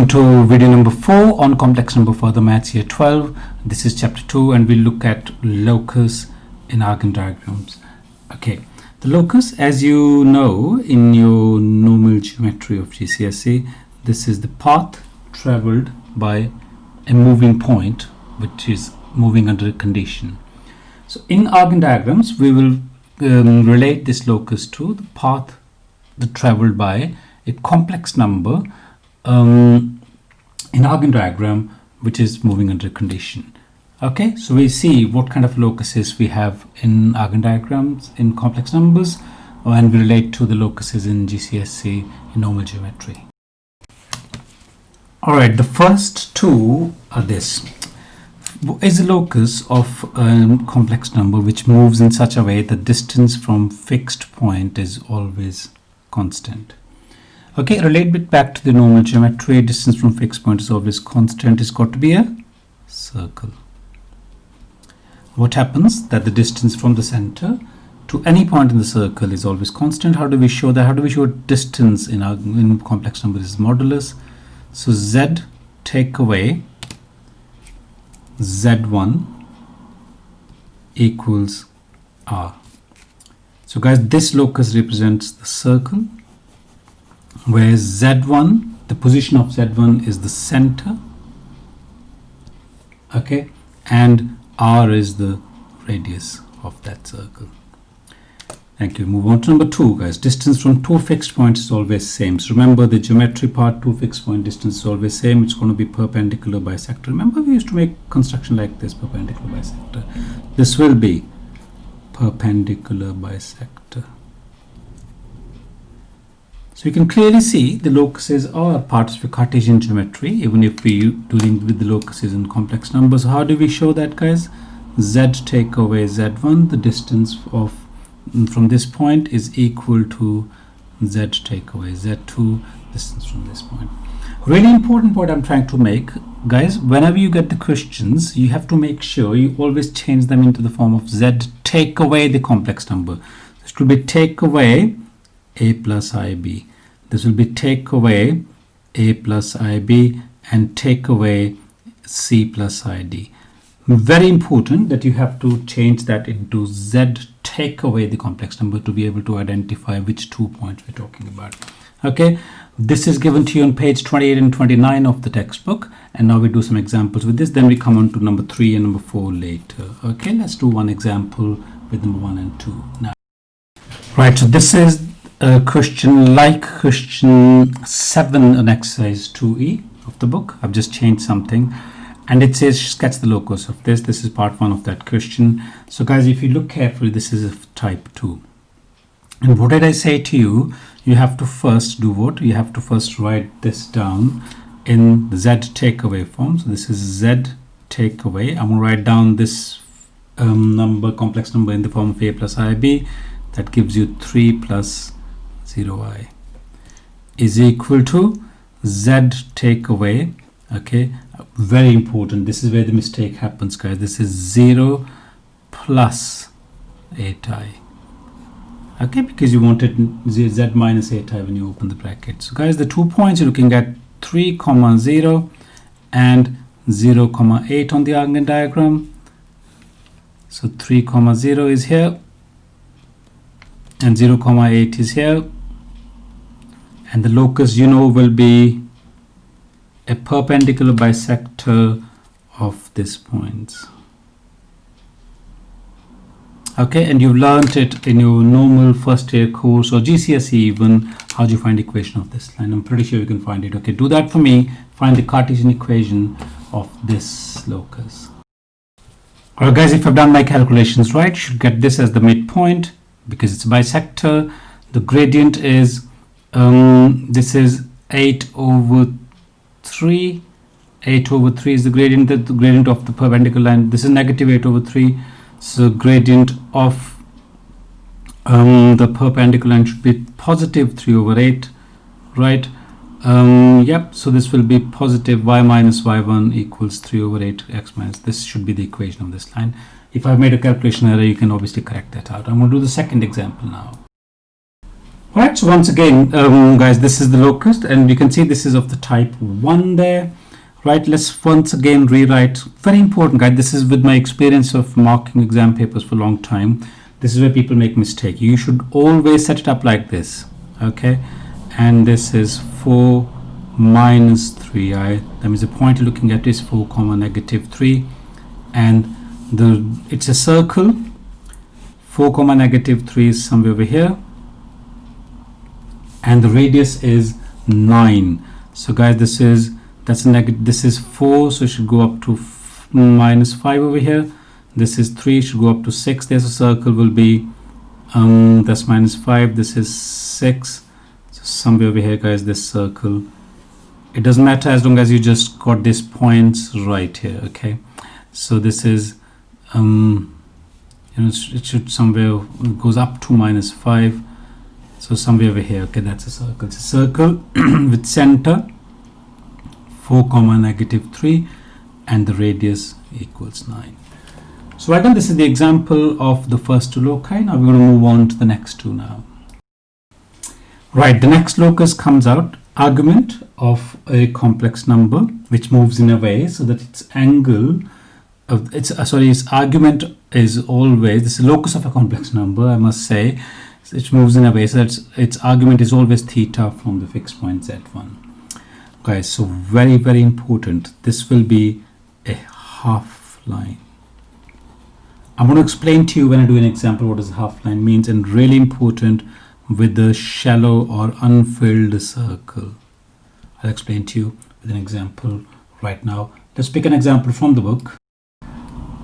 Welcome to video number 4 on complex number for the maths year 12. This is chapter 2 and we'll look at locus in Argand diagrams. Okay, the locus, as you know in your normal geometry of GCSE, this is the path traveled by a moving point which is moving under a condition. So in Argand diagrams we will relate this locus to the path that traveled by a complex number in Argand diagram which is moving under a condition. Okay, so we see what kind of locuses we have in Argand diagrams in complex numbers, and we relate to the locuses in GCSE in normal geometry. Alright, the first two are this. Is a locus of a complex number which moves in such a way that distance from fixed point is always constant. Okay, relate it back to the normal geometry. Distance from fixed point is always constant. It's got to be a circle. What happens that the distance from the center to any point in the circle is always constant? How do we show that? How do we show distance in complex numbers is modulus? So z take away z1 equals r. So guys, this locus represents the circle, where z1, the position of z1 is the center, okay, and r is the radius of that circle. Thank you. Move on to number 2, guys. Distance from two fixed points is always same. So remember the geometry part, two fixed point distance is always same. It's going to be perpendicular bisector. Remember we used to make construction like this, perpendicular bisector. This will be perpendicular bisector. So you can clearly see the locuses are parts of Cartesian geometry, even if we dealing with the locuses in complex numbers. How do we show that, guys? Z take away z1, the distance of from this point is equal to z take away z2, distance from this point. Really important point I'm trying to make, guys, whenever you get the questions, you have to make sure you always change them into the form of z take away the complex number. This will be take away a plus ib. This will be take away a plus ib and take away c plus id. Very important that you have to change that into z take away the complex number to be able to identify which 2 points we're talking about. Okay, this is given to you on page 28 and 29 of the textbook, and now we do some examples with this, then we come on to number 3 and number 4 later. Okay, let's do one example with number 1 and 2 now. Right, so this is a question like question 7 on exercise 2e of the book. I've just changed something, and it says sketch the locus of this. This is part 1 of that question. So guys, if you look carefully, this is a type 2. And what did I say to you? You have to first do what? You have to first write this down in the z takeaway form. So this is z takeaway. I'm going to write down this complex number in the form of a plus ib. That gives you 3 plus 0i is equal to z take away. Okay, very important. This is where the mistake happens, guys. This is 0 plus 8i. Okay, because you wanted z minus 8i when you open the bracket. So guys, the 2 points you're looking at 3, 0 and 0, 8 on the Argand diagram. So 3, 0 is here and 0, 8 is here, and the locus, you know, will be a perpendicular bisector of these points. Okay, and you've learned it in your normal first year course or GCSE even. How do you find equation of this line? I'm pretty sure you can find it. Okay, do that for me. Find the Cartesian equation of this locus. Alright guys, if I've done my calculations right, you should get this as the midpoint because it's a bisector. The gradient is this is 8 over 3. 8 over 3 is the gradient of the perpendicular line. This is negative 8 over 3. So gradient of the perpendicular line should be positive 3 over 8, right? Yep, so this will be positive y minus y1 equals 3 over 8 x minus. This should be the equation of this line. If I've made a calculation error, you can obviously correct that out. I'm going to do the second example now. Alright, so once again, guys, this is the locus, and you can see this is of the type 1 there. Right, let's once again rewrite. Very important, guys. This is with my experience of marking exam papers for a long time. This is where people make mistake. You should always set it up like this, okay? And this is 4 minus 3i. That means the point you're looking at is 4 comma negative 3, and it's a circle. 4 comma negative 3 is somewhere over here, and the radius is 9. So guys, this is this is 4, so it should go up to minus 5 over here. This is 3, should go up to 6. There's a circle will be that's minus 5. This is 6. So somewhere over here, guys, this circle, it doesn't matter as long as you just got these points right here, okay? So this is it should somewhere goes up to minus 5. So somewhere over here, okay, that's a circle. It's a circle with center 4 comma negative 3, and the radius equals 9. So well done. This is the example of the first two loci. Now we're going to move on to the next two now. Right, the next locus comes out argument of a complex number which moves in a way so that its angle of its argument is always, this is locus of a complex number, I must say. It moves in a way so that its argument is always theta from the fixed point z1. Guys, so very, very important. This will be a half line. I'm going to explain to you when I do an example what does half line means, and really important with the shallow or unfilled circle. I'll explain to you with an example right now. Let's pick an example from the book.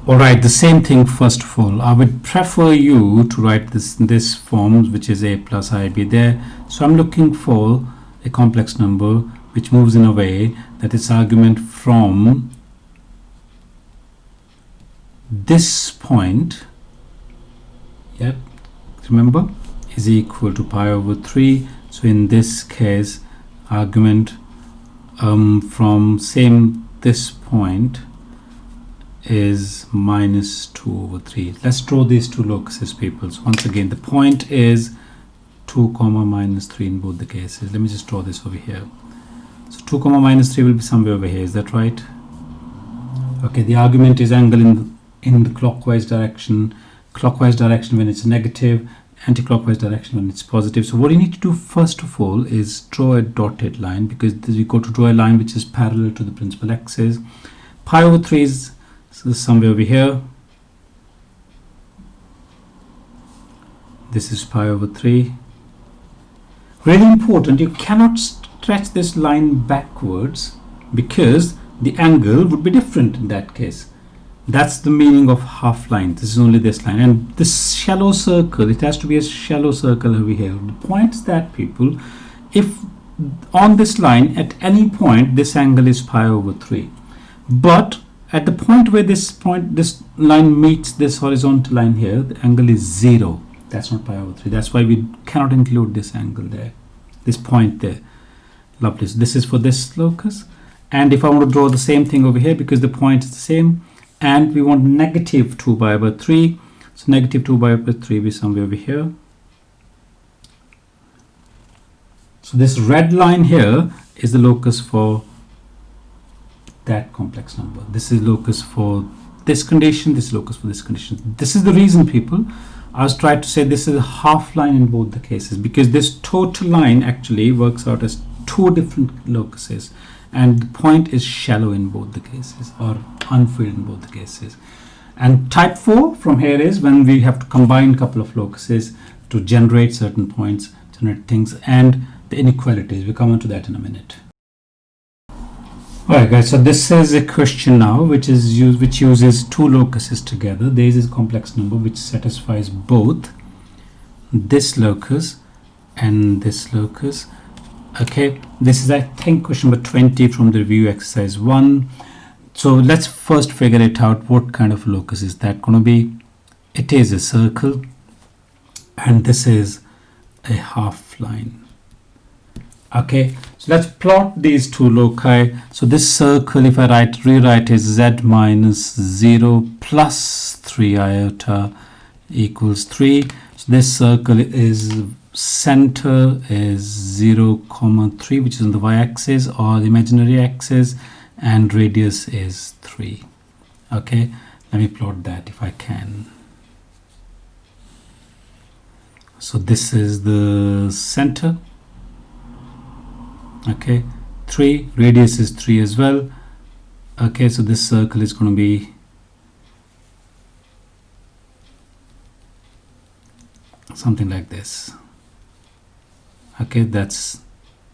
Alright, the same thing first of all. I would prefer you to write this form, which is a plus ib there. So I'm looking for a complex number which moves in a way that its argument from this point, yep, remember, is equal to pi over 3. So in this case, argument from same this point is minus 2 over 3. Let's draw these two locuses, people. So once again, the point is 2 comma minus 3 in both the cases. Let me just draw this over here. So 2 comma minus 3 will be somewhere over here. Is that right? Okay, the argument is angle in the clockwise direction when it's negative, anti-clockwise direction when it's positive. So what you need to do first of all is draw a dotted line, because we go to draw a line which is parallel to the principal axis. Pi over 3 is somewhere over here. This is pi over 3. Really important, you cannot stretch this line backwards because the angle would be different in that case. That's the meaning of half line. This is only this line, and this shallow circle, it has to be a shallow circle over here. The point is that, people, if on this line at any point this angle is pi over 3, but at the point where this line meets this horizontal line here, the angle is 0. That's not pi over 3. That's why we cannot include this angle there, this point there. Lovely. So this is for this locus. And if I want to draw the same thing over here, because the point is the same, and we want negative 2 pi over 3, so negative 2 pi over 3 will be somewhere over here. So this red line here is the locus for that complex number. This is locus for this condition, this is locus for this condition. This is the reason, people, I was trying to say this is a half line in both the cases, because this total line actually works out as two different locuses, and the point is shallow in both the cases, or unfilled in both the cases. And type 4 from here is when we have to combine a couple of locuses to generate certain points, generate things, and the inequalities. We'll come on to that in a minute. Alright guys, so this is a question now which uses two locuses together. There is a complex number which satisfies both this locus and this locus. Okay, this is, I think, question number 20 from the review exercise 1. So let's first figure it out. What kind of locus is that going to be? It is a circle, and this is a half line. Okay, so let's plot these two loci. So this circle, if I rewrite is z minus 0 plus 3 iota equals 3. So this circle is center is 0, 3, which is on the y-axis or the imaginary axis, and radius is 3. Okay, let me plot that if I can. So this is the center. Okay, 3, radius is 3 as well. Okay, so this circle is going to be something like this. Okay, that's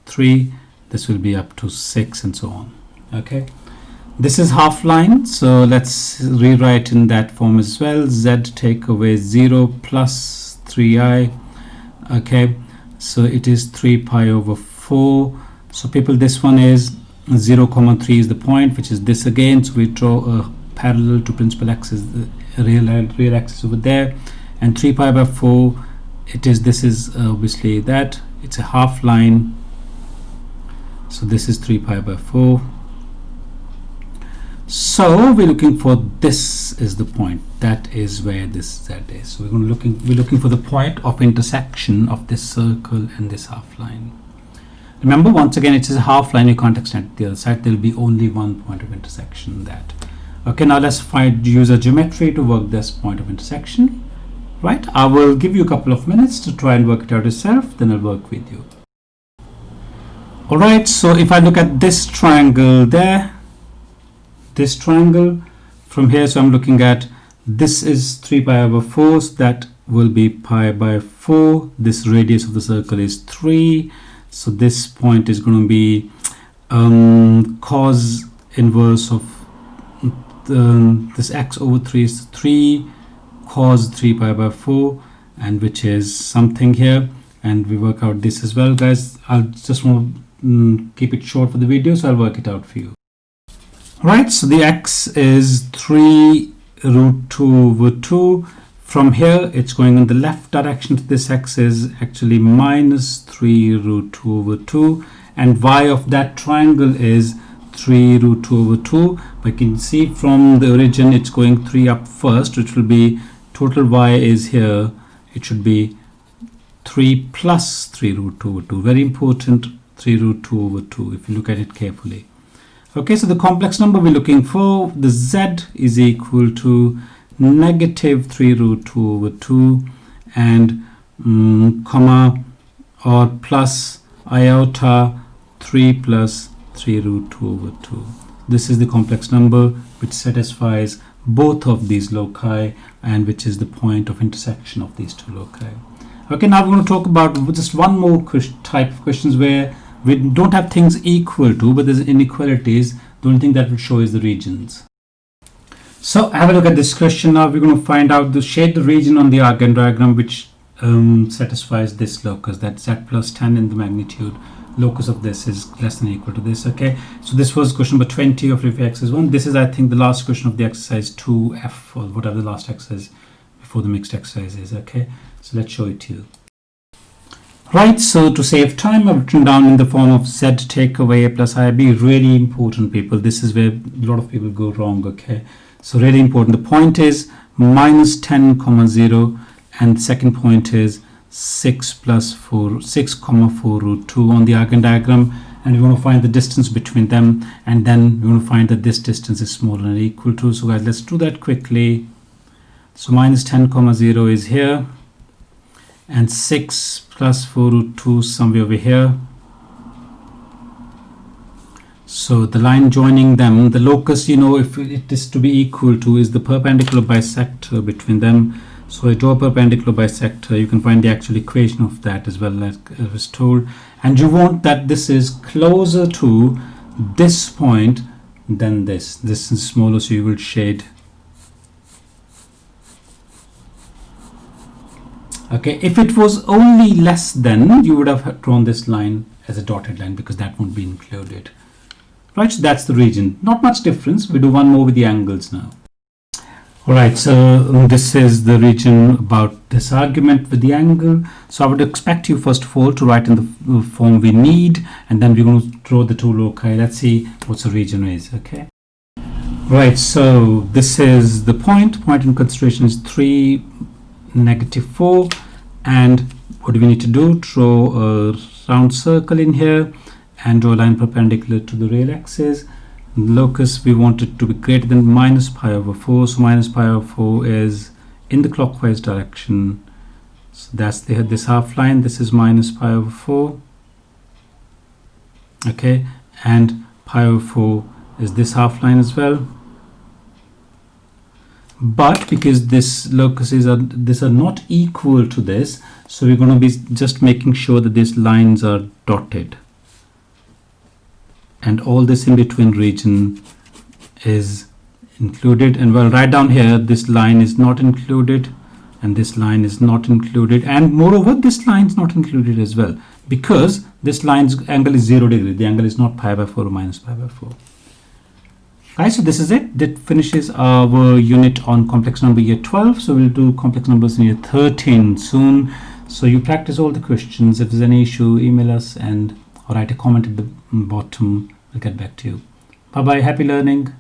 3, this will be up to 6 and so on. Okay, this is half line, so let's rewrite in that form as well. Z take away 0 plus 3i. Okay, so it is 3 pi over 4. So people, this one is 0, 3 is the point, which is this again. So we draw a parallel to principal axis, the real axis over there, and 3 pi by 4, it is, this is obviously that, it's a half line. So this is 3 pi by 4. So we're looking for, this is the point, that is where this Z is. So we're looking for the point of intersection of this circle and this half line. Remember, once again, it is a half line, you can't extend to the other side. There will be only one point of intersection, that. Okay, now let's use a geometry to work this point of intersection. Right, I will give you a couple of minutes to try and work it out yourself, then I'll work with you. Alright, so if I look at this triangle there, this triangle from here, so I'm looking at, this is 3 pi over 4, so that will be pi by 4. This radius of the circle is 3, so this point is going to be cos inverse of this x over 3 is 3 cos 3 pi by 4, and which is something here, and we work out this as well, guys. I'll just want to keep it short for the video, so I'll work it out for you. Right, so the x is 3 root 2 over 2. From here, it's going in the left direction. This x is actually minus 3 root 2 over 2, and y of that triangle is 3 root 2 over 2. But you can see from the origin, it's going 3 up first, which will be total y is here. It should be 3 plus 3 root 2 over 2. Very important, 3 root 2 over 2, if you look at it carefully. Okay, so the complex number we're looking for, the z is equal to negative 3 root 2 over 2 and comma or plus iota 3 plus 3 root 2 over 2. This is the complex number which satisfies both of these loci and which is the point of intersection of these two loci. Okay, now we're going to talk about just one more type of questions where we don't have things equal to, but there's inequalities. The only thing that will show is the regions. So have a look at this question. Now we're going to find out the shade the region on the Argand diagram which satisfies this locus, that z plus 10 in the magnitude. Locus of this is less than or equal to this. Okay, so this was question number 20 of if x is 1. This is, I think, the last question of the exercise 2f or whatever the last exercise before the mixed exercise is. Okay, so let's show it to you. Right, so to save time, I've written down in the form of z take away a plus ib. Really important, people. This is where a lot of people go wrong. Okay, so really important. The point is minus 10 comma 0, and the second point is 6 plus 4, 6 comma 4 root 2 on the Argand diagram, and we want to find the distance between them, and then we want to find that this distance is smaller than or equal to. So guys, let's do that quickly. So minus 10 comma 0 is here, and 6 plus 4 root 2 somewhere over here. So the line joining them, the locus, you know, if it is to be equal to, is the perpendicular bisector between them. So I draw a perpendicular bisector. You can find the actual equation of that as well, as I was told. And you want that this is closer to this point than this. This is smaller, so you will shade. Okay, if it was only less than, you would have drawn this line as a dotted line because that won't be included. Right, so that's the region. Not much difference. We do one more with the angles now. Alright, so this is the region about this argument with the angle. So I would expect you first of all to write in the form we need, and then we're going to draw the two loci. Let's see what the region is. Okay. Right, so this is the point. Point in consideration is 3, negative 4, and What do we need to do? Draw a round circle in here and draw a line perpendicular to the real axis. Locus, we want it to be greater than minus pi over 4. So minus pi over 4 is in the clockwise direction. So that's this half line. This is minus pi over 4. Okay, and pi over 4 is this half line as well. But because this locuses are not equal to this, so we're going to be just making sure that these lines are dotted. And all this in between region is included, and well, right down here this line is not included and this line is not included, and moreover this line is not included as well, because this line's angle is 0 degree. The angle is not pi by 4 or minus pi by 4. Guys, so this is it. That finishes our unit on complex number year 12. So we'll do complex numbers in year 13 soon. So you practice all the questions. If there's any issue, email us and or write a comment at the bottom. We'll get back to you. Bye bye. Happy learning.